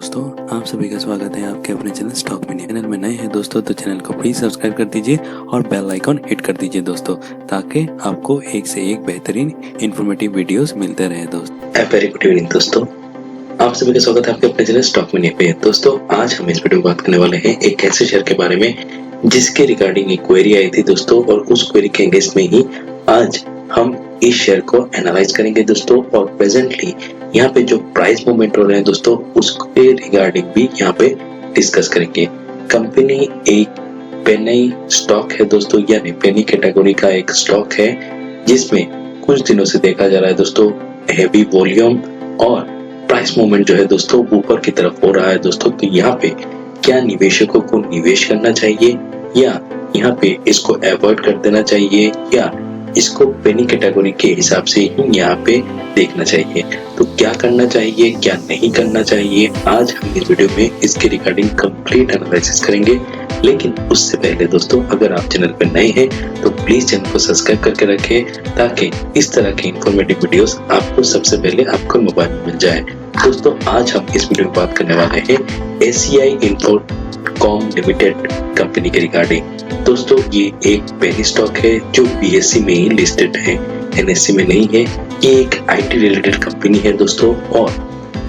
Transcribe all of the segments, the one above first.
दोस्तों आप सभी का स्वागत है आपके अपने चैनल स्टॉक मिनी। चैनल में नए हैं दोस्तों तो चैनल को प्लीज सब्सक्राइब कर दीजिए और बेल आइकॉन हिट कर दीजिए दोस्तों, ताकि आपको एक से एक बेहतरीन इंफॉर्मेटिव वीडियोस मिलते रहे दोस्तों। वेरी गुड इवनिंग दोस्तों, आप सभी का स्वागत है आपके अपने चैनल स्टॉक मिनी पे। दोस्तों आज हम इस वीडियो में बात करने वाले हैं एक ऐसे शेयर के बारे में जिसके रिगार्डिंग एक क्वेरी आई थी दोस्तों, और उस क्वेरी के अगेंस्ट में ही आज हम इस शेयर को एनालाइज करेंगे दोस्तों। और प्रेजेंटली यहाँ पे जो प्राइस मूवमेंट हो रहे हैं दोस्तों उसके रिगार्डिंग भी यहाँ पे डिस्कस करेंगे। कंपनी एक पेनी स्टॉक है दोस्तों, यानी पेनी कैटेगरी का एक स्टॉक है जिसमें कुछ दिनों से देखा जा रहा है दोस्तों हेवी वॉल्यूम और प्राइस मूवमेंट जो है दोस्तों ऊपर की तरफ हो रहा है दोस्तों। तो यहाँ पे क्या निवेशकों को निवेश करना चाहिए या यहाँ पे इसको अवॉइड कर देना चाहिए या इसको पेनी कैटेगरी के हिसाब से ही यहाँ पे देखना चाहिए। तो क्या करना चाहिए क्या नहीं करना चाहिए, आज हम इस वीडियो में इसके रिगार्डिंग कंप्लीट एनालिसिस करेंगे। लेकिन उससे पहले दोस्तों अगर आप चैनल पर नए हैं तो प्लीज चैनल को सब्सक्राइब करके रखें ताकि इस तरह के इंफॉर्मेटिव वीडियोस आपको सबसे पहले आपको मोबाइल में मिल जाए। दोस्तों आज हम इस वीडियो में बात करने वाले हैं ACI इन्फोकॉम लिमिटेड कंपनी के रिगार्डिंग। दोस्तों ये एक पेनी स्टॉक है जो BSE में ही लिस्टेड है, NSE में नहीं है। ये एक IT रिलेटेड कंपनी है दोस्तों और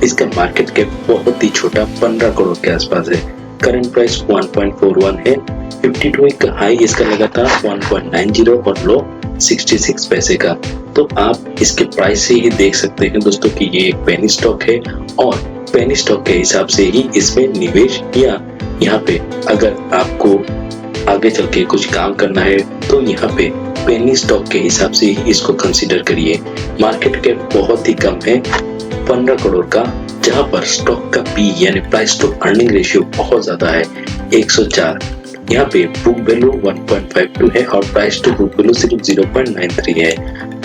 इसका मार्केट कैप बहुत ही छोटा 15 करोड़ के आसपास है। करंट प्राइस 1.41 है। 52 वीक हाई इसका लगा था 1.90 और लो 66 पैसे का। तो आप इसके प्राइस से ही देख सकते हैं दोस्तों कि ये एक पेनी स्टॉक है और पेनी स्टॉक के हिसाब से ही इसमें निवेश या यहाँ पे अगर आपको आगे चल के कुछ काम करना है तो यहाँ पे पेनी स्टॉक के हिसाब से ही इसको कंसीडर करिए। मार्केट कैप बहुत ही कम है 15 करोड़ का, जहां पर स्टॉक का पी यानी प्राइस टू अर्निंग रेशियो बहुत ज्यादा है 104। यहाँ पे बुक वैल्यू 1.52 है और प्राइस टू बुक वैल्यू सिर्फ 0.93 है।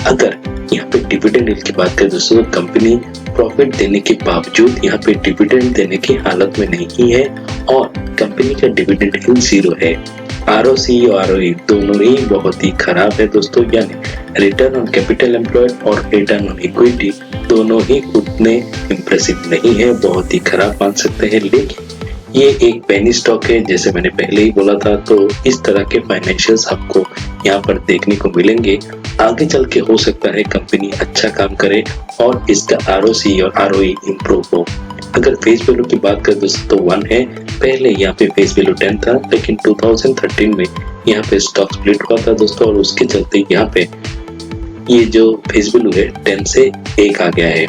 अगर यहाँ पे डिविडेंड यील्ड की बात करें दोस्तों तो कंपनी प्रॉफिट देने के बावजूद यहाँ पे डिविडेंड देने की हालत में नहीं है और कंपनी का डिविडेंड यील्ड 0 है। ROC और ROE दोनों ही बहुत ही खराब है दोस्तों, यानी रिटर्न ऑन कैपिटल एम्प्लॉयड और रिटर्न ऑन इक्विटी दोनों ही उतने इम्प्रेसिव नहीं है, बहुत ही खराब मान सकते हैं। लेकिन ये एक पेनी स्टॉक है जैसे मैंने पहले ही बोला था, तो इस तरह के फाइनेंशियल्स आपको यहाँ पर देखने को मिलेंगे। आगे चल के हो सकता है कंपनी अच्छा काम करे और इसका ROC और ROE इम्प्रूव हो। अगर फेस वैल्यू की बात करें दोस्तों तो 1 है। पहले यहाँ पे फेस वैल्यू 10 था, लेकिन 2013 में यहाँ पे स्टॉक स्प्लिट हुआ था दोस्तों और उसके चलते यहाँ पे ये जो फेस वैल्यू है 10 से 1 आ गया है।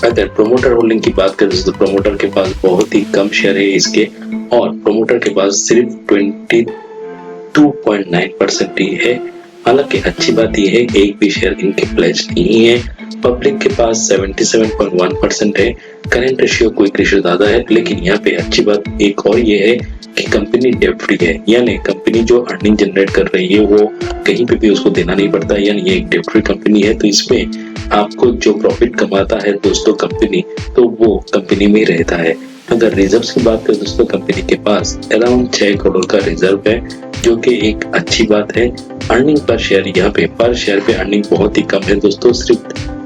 अगर प्रोमोटर होल्डिंग की बात करें दोस्तों प्रोमोटर के पास बहुत ही कम शेयर है इसके और प्रोमोटर के पास सिर्फ 22.9% ही है। हालांकि अच्छी बात यह है एक भी शेयर इनके प्लेज नहीं है। पब्लिक के पास 77.1% है। करंट रेशियो क्विक रेशियो ज्यादा है, लेकिन यहाँ पे अच्छी बात एक और ये है कि कंपनी डेट फ्री है, यानी कंपनी जो अर्निंग जनरेट कर रही है वो कहीं पे भी उसको देना नहीं पड़ता, यानी ये एक डेट फ्री कंपनी है। तो इसमें आपको जो प्रॉफिट कमाता है दोस्तों कंपनी, तो वो कंपनी में रहता है। अगर रिजर्व्स की बात करें दोस्तों कंपनी के पास अराउंड 6 करोड़ का रिजर्व है, जो कि एक अच्छी बात है। अर्निंग पर शेयर यहाँ पे पर शेयर पे अर्निंग बहुत ही कम है दोस्तों, सिर्फ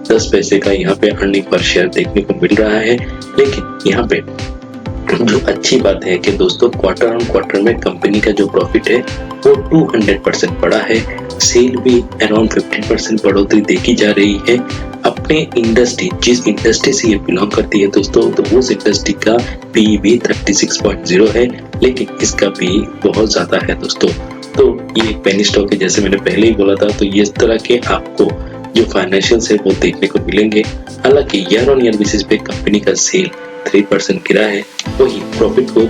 10 पैसे का यहाँ पे अर्निंग पर शेयर देखने को मिल रहा है। लेकिन यहाँ पे जो अच्छी बात है कि दोस्तों क्वार्टर ऑन क्वार्टर में कंपनी का जो प्रॉफिट है वो 200% बढ़ा है। सेल भी अराउंड 15% बढ़ोतरी देखी जा रही है। अपने इंडस्ट्री जिस इंडस्ट्री से ये बिलोंग करती है दोस्तों, तो उस इंडस्ट्री का पी भी 36.0 है, लेकिन इसका पी बहुत ज्यादा है दोस्तों। तो ये एक पेनी स्टॉक है जैसे मैंने पहले ही बोला था। तो ये इस तरह के आपको जो फाइनेंशियल्स है वो देखने को मिलेंगे। हालांकि ईयर ऑन ईयर बेसिस पे कंपनी का सेल 3% गिरा है, वही प्रॉफिट को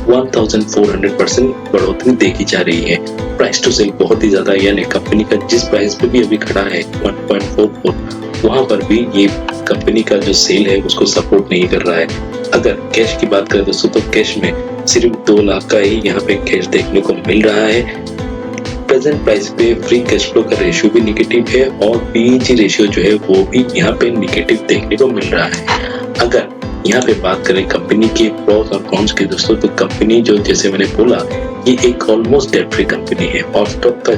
1400% बढ़ोतरी देखी जा रही है। प्राइस टू सेल बहुत ही ज्यादा, यानी कंपनी का जिस प्राइस पे भी अभी खड़ा है 1.44, वहां पर भी ये कंपनी का जो सेल है उसको सपोर्ट नहीं कर रहा है। अगर कैश की बात करें दोस्तों तो कैश में सिर्फ 2 लाख का ही यहाँ पे कैश देखने को मिल रहा है। प्रेजेंट प्राइस पे फ्री कैश फ्लो का रेशियो भी निगेटिव है और PEG रेशियो जो है वो भी यहाँ पे निगेटिव देखने को मिल रहा है। अगर यहाँ पे बात करें कंपनी के प्रोस और कॉन्स की दोस्तों, तो कंपनी जो जैसे मैंने बोला ये एक ऑलमोस्ट डेट फ्री कंपनी है और स्टॉक का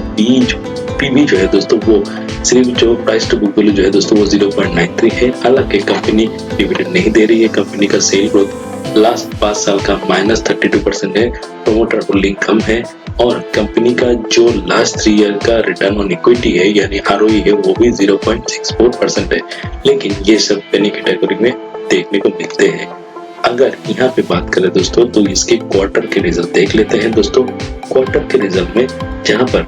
PB जो है दोस्तों वो सिर्फ जो प्राइस टू बुक वैल्यू जो है दोस्तों वो 0.93 है। हालांकि कंपनी डिविडेंड नहीं दे रही है, कंपनी का सेल ग्रोथ लास्ट 5 साल का -32% है, प्रोमोटर होल्डिंग कम है और कंपनी का जो लास्ट 3 ईयर का रिटर्न ऑन इक्विटी है यानी ROE है वो भी 0.64% है। लेकिन ये सब पेनी कैटेगरी में देखने को मिलते हैं। अगर यहाँ पे बात करें दोस्तों तो इसके क्वार्टर के रिजल्ट देख लेते हैं दोस्तों। क्वार्टर के रिजल्ट में जहाँ पर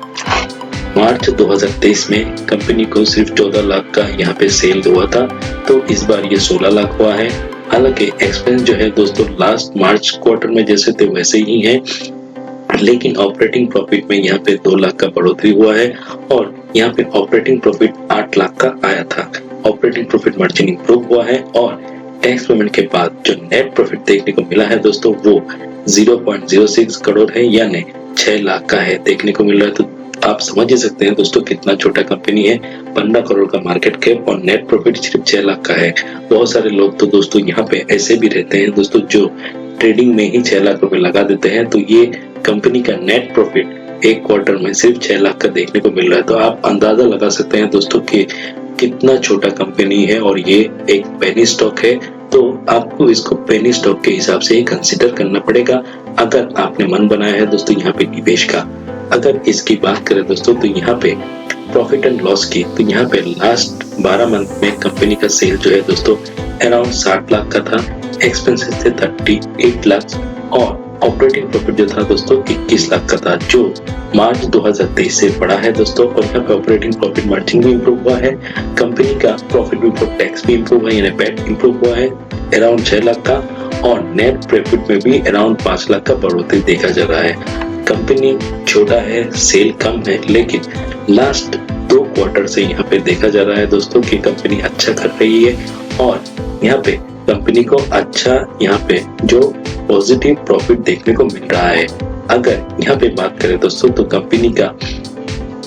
मार्च 2023 में कंपनी को सिर्फ 14 लाख का यहाँ पे सेल हुआ था, तो इस बार ये 16 लाख हुआ है। हालांकि एक्सपेंस जो है दोस्तों लास्ट मार्च क्वार्टर में जैसे थे वैसे ही है, लेकिन ऑपरेटिंग प्रॉफिट में यहाँ पे 2 लाख का बढ़ोतरी हुआ है और यहाँ पे ऑपरेटिंग प्रॉफिट 8 लाख का आया था। ऑपरेटिंग प्रॉफिट मार्जिन इंप्रूव हुआ है और टैक्स पेमेंट के बाद जो नेट प्रॉफिट देखने को मिला है दोस्तों वो 0.06 करोड़ है यानी 6 लाख का है देखने को मिल रहा है। तो आप समझ ही सकते हैं दोस्तों कितना छोटा कंपनी है, 15 करोड़ का मार्केट कैप और नेट प्रॉफिट सिर्फ 6 लाख का है। बहुत सारे लोग तो दोस्तों यहाँ पे ऐसे भी रहते हैं दोस्तों जो ट्रेडिंग में ही 6 लाख रुपए लगा देते हैं, तो ये कंपनी का नेट प्रॉफिट एक क्वार्टर में सिर्फ 6 लाख का देखने को मिल रहा है। तो आप अंदाजा लगा सकते हैं दोस्तों कि कितना छोटा कंपनी है और ये एक पेनी स्टॉक है, तो आपको इसको पेनी स्टॉक के हिसाब से ही कंसीडर करना पड़ेगा अगर आपने मन बनाया है दोस्तों यहाँ पे निवेश का। अगर इसकी बात करें दोस्तों तो यहाँ पे प्रॉफिट एंड लॉस की, तो यहाँ पे लास्ट 12 मंथ में कंपनी का सेल जो है दोस्तों अराउंड 60 लाख का था, एक्सपेंसेस थे 38 लाख और ऑपरेटिंग प्रॉफिट जो था दोस्तों 21 लाख का था, जो मार्च 2023 से बढ़ा है दोस्तों। और यहाँ पे ऑपरेटिंग प्रॉफिट मार्जिन भी इम्प्रूव हुआ है, कंपनी का प्रॉफिट बिफोर टैक्स भी इम्प्रूव हुआ है यानी पैट इम्प्रूव हुआ है अराउंड 6 लाख का और नेट प्रॉफिट में भी अराउंड 5 लाख का बढ़ोतरी देखा जा रहा है। कंपनी छोटा है, सेल कम है, लेकिन लास्ट 2 क्वार्टर से यहाँ पे देखा जा रहा है दोस्तों कि कंपनी अच्छा कर रही है और यहाँ पे कंपनी को अच्छा यहाँ पे जो पॉजिटिव प्रॉफिट देखने को मिल रहा है। अगर यहाँ पे बात करें दोस्तों तो कंपनी का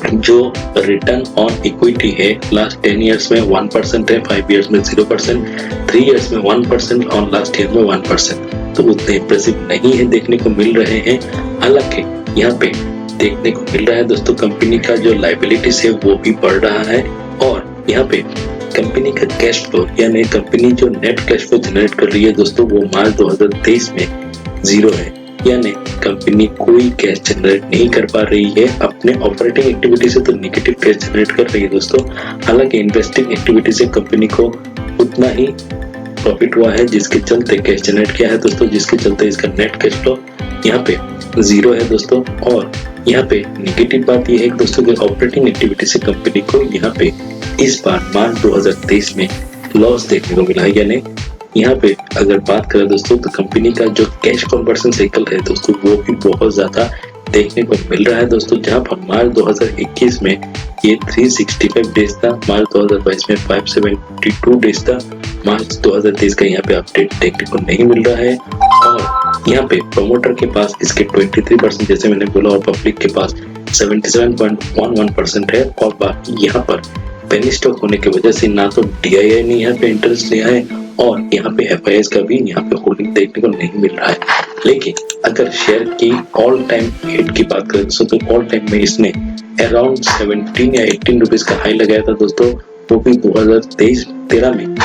जो रिटर्न ऑन इक्विटी है लास्ट 10 इयर्स में 1% है, 5 इयर्स में 0%, 3 इयर्स में 1% और लास्ट ईयर में 1%, तो उतने इंप्रेसिव नहीं है देखने को मिल रहे हैं। हालांकि यहाँ पे देखने को मिल रहा है दोस्तों कंपनी का जो लायबिलिटीज है वो भी बढ़ रहा है और यहाँ पे कंपनी का कैश फ्लो यानी कंपनी जो नेट कैश फ्लो जनरेट कर रही है दोस्तों वो मार्च 2023 में 0 है, यानी कंपनी कोई कैश जनरेट नहीं कर पा रही है। अपने ऑपरेटिंग एक्टिविटी से तो नेगेटिव कैश जनरेट कर रही है दोस्तों, हालांकि इन्वेस्टिंग एक्टिविटी से कंपनी को उतना ही प्रॉफिट हुआ है जिसके चलते कैश जनरेट किया है दोस्तों, जिसके चलते इसका नेट कैश फ्लो यहाँ पे 0 है दोस्तों। और यहाँ पे नेगेटिव बात यह है दोस्तों कि ऑपरेटिंग एक्टिविटी से कंपनी को यहाँ पे इस बार मार्च 2023 में लॉस देखने को मिला है, यानी यहाँ पे अगर बात करें दोस्तों तो कंपनी का जो कैश कन्वर्शन साइकिल है दोस्तों वो भी बहुत ज्यादा देखने को मिल रहा है दोस्तों। जहाँ पर मार्च 2021 में ये 365 डेज था, मार्च 2022 में 572 डेज था, मार्च 2023 का यहाँ पे अपडेट देखने को नहीं मिल रहा है। और यहाँ पे प्रमोटर के पास इसके 23% जैसे मैंने बोला और पब्लिक के पास 77.11% है और बाकी यहाँ पर पेनी स्टॉक होने की वजह से ना तो DII ने यहाँ पे इंटरेस्ट लिया है और यहाँ पे FIS का भी यहाँ पे होल्डिंग देखने को नहीं मिल रहा है। लेकिन अगर शेयर की ऑल टाइम हिट की बात करें दोस्तों तो ऑल टाइम में इसने अराउंड 17 या 18 रुपीज का हाई लगाया था दोस्तों, वो भी 2023-13 में।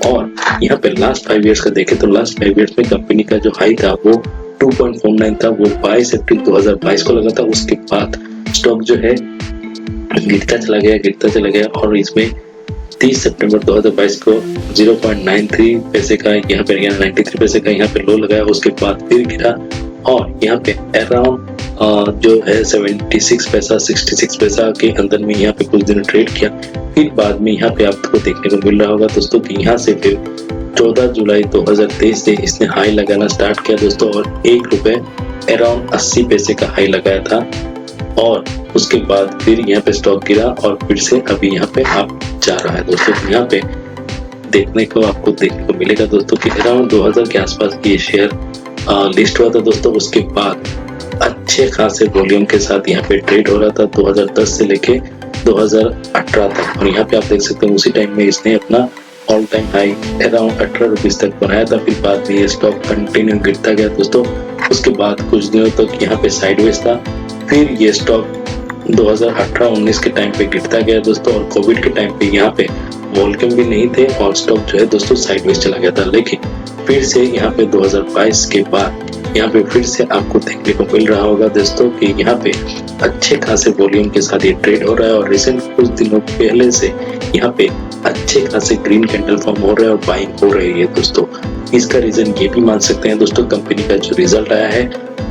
और यहाँ पे लास्ट 5 इयर्स का देखें तो लास्ट 5 इयर्स में कंपनी का जो हाई था वो 2.49 था, वो 22 अप्रैल 2022 को लगा था। उसके बाद स्टॉक जो है गिरता चला गया और इसमें 30 सितंबर 2022 को 0.93 पैसे का यहाँ पे 93 पैसे का यहाँ पे लो लगाया, उसके बाद फिर गिरा और यहाँ पे अराउंड जो है 76 पैसा 66 पैसा के अंदर में यहाँ पे कुछ दिन ट्रेड किया। फिर बाद में यहाँ पे आपको देखने को मिल रहा होगा दोस्तों कि यहाँ से फिर 14 जुलाई 2023 से इसने हाई लगाना स्टार्ट किया दोस्तों और ₹1 अराउंड 80 पैसे का हाई लगाया था और उसके बाद फिर यहाँ पे स्टॉक गिरा और फिर से अभी यहाँ पे आप जा रहा है दोस्तों। यहाँ पे देखने को मिलेगा दोस्तों कि अराउंड 2000 के आसपास ये शेयर लिस्ट हुआ था दोस्तों। उसके बाद अच्छे खासे वॉल्यूम के साथ यहाँ पे ट्रेड हो रहा था 2010 से लेके 2018 तक और यहाँ पे आप देख सकते हैं उसी टाइम में इसने अपना all time high around 18 rupees तक बनाया था। फिर बाद में ये स्टॉक कंटिन्यू गिरता गया दोस्तों। उसके बाद कुछ दिनों तक यहाँ पे साइडवेज था, फिर ये स्टॉक 2018-19 के टाइम पे गिरता गया दोस्तों और कोविड के टाइम पे यहाँ पे वॉल्यूम भी नहीं थे और स्टॉक जो है दोस्तों साइडवेज चला गया था। लेकिन फिर से यहाँ पे 2022 के बाद यहाँ पे फिर से आपको देखने को मिल रहा होगा दोस्तों कि यहाँ पे अच्छे खासे वॉल्यूम के साथ ये ट्रेड हो रहा है और रिसेंट कुछ दिनों पहले से यहाँ पे अच्छे खासे ग्रीन कैंडल फॉर्म हो रहा है और बाइंग हो रही है दोस्तों। इसका रीजन ये भी मान सकते हैं दोस्तों, कंपनी का जो रिजल्ट आया है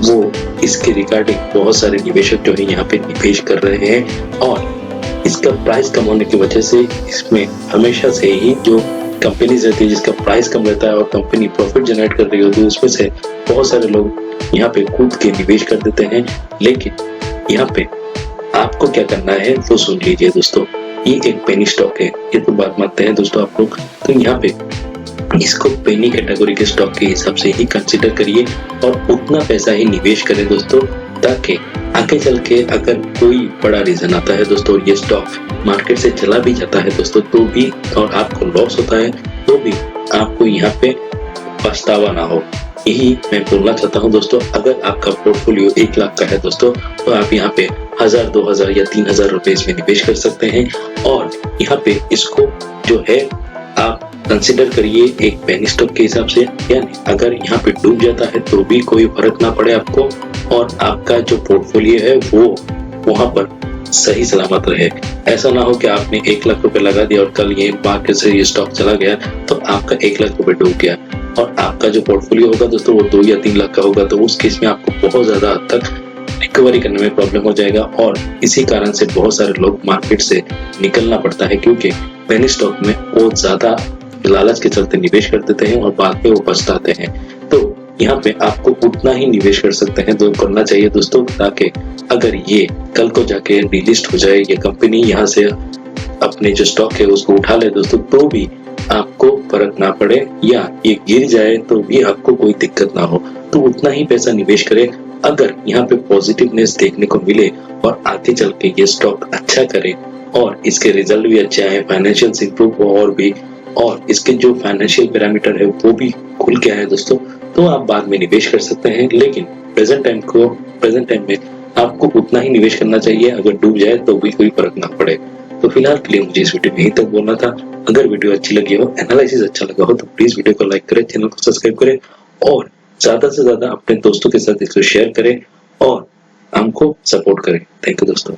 वो इसके रिगार्डिंग बहुत सारे निवेशक जो है यहाँ पे निवेश कर रहे हैं और इसका प्राइस कम होने की वजह से इसमें हमेशा से ही जो कंपनीज रहती है जिसका प्राइस कम रहता है और कंपनी प्रॉफिट जनरेट कर रही होती है उसमें से बहुत सारे लोग यहाँ पे कूद के निवेश कर देते हैं। लेकिन यहाँ पे आपको क्या करना है वो सुन लीजिए दोस्तों। ये एक पेनी स्टॉक है, ये तो बात मानते हैं दोस्तों आप लोग, तो यहाँ पे इसको पेनी कैटेगरी के स्टॉक के हिसाब से ही कंसीडर करिए और उतना पैसा ही निवेश करें दोस्तों, ताकि आगे चल के अगर कोई बड़ा रीजन आता है दोस्तों, ये स्टॉक मार्केट से चला भी जाता है दोस्तों तो भी और आपको लॉस होता है तो भी आपको यहाँ पे पछतावा ना हो। यही मैं बोलना चाहता हूँ दोस्तों। अगर आपका पोर्टफोलियो 1 लाख का है दोस्तों तो आप यहाँ पे 1000, 2000 या 3000 रुपए इसमें निवेश कर सकते हैं और यहाँ पे इसको जो है आप कंसिडर करिए एक पेनी स्टॉक के हिसाब से। यानी अगर यहाँ पे डूब जाता है तो भी कोई फर्क ना पड़े आपको और आपका जो पोर्टफोलियो है वो वहां पर सही सलामत रहे। ऐसा ना हो कि आपने 1 लाख रुपए लगा दिया और कल ये मार्केट से ये स्टॉक चला गया तो आपका 1 लाख रुपए डूब गया और आपका जो पोर्टफोलियो होगा दोस्तों वो 2 या 3 लाख का होगा, तो उस केस में आपको बहुत ज्यादा हद तक रिकवरी करने में प्रॉब्लम हो जाएगा और इसी कारण से बहुत सारे लोग मार्केट से निकलना पड़ता है, क्योंकि पेनी स्टॉक में बहुत ज्यादा लालच के चलते निवेश कर देते हैं और बाद में वो पछताते हैं। तो यहाँ पे आपको उतना ही निवेश कर सकते हैं जो करना चाहिए दोस्तों, ताकि अगर ये कल को जाके डिलिस्ट हो जाए, ये कंपनी यहाँ से अपने जो स्टॉक है उसको उठा ले दोस्तों, तो भी आपको फर्क ना पड़े या ये गिर जाए तो भी आपको कोई दिक्कत ना हो। तो उतना ही पैसा निवेश करें। अगर यहाँ पे पॉजिटिवनेस देखने को मिले और आगे चल के ये स्टॉक अच्छा करे और इसके रिजल्ट भी अच्छे आए, फाइनेंशियल इंप्रूव हो और इसके जो फाइनेंशियल पैरामीटर है वो भी खुल के आए दोस्तों, तो आप बाद में निवेश कर सकते हैं। लेकिन प्रेजेंट टाइम में आपको उतना ही निवेश करना चाहिए, अगर डूब जाए तो भी कोई फर्क ना पड़े। तो फिलहाल के लिए मुझे इस वीडियो में यहीं तक बोलना था। अगर वीडियो अच्छी लगी हो, एनालिसिस अच्छा लगा हो तो प्लीज वीडियो को लाइक करें, चैनल को सब्सक्राइब करें और ज्यादा से ज्यादा अपने दोस्तों के साथ इसको शेयर करें और हमको सपोर्ट करें। थैंक यू दोस्तों।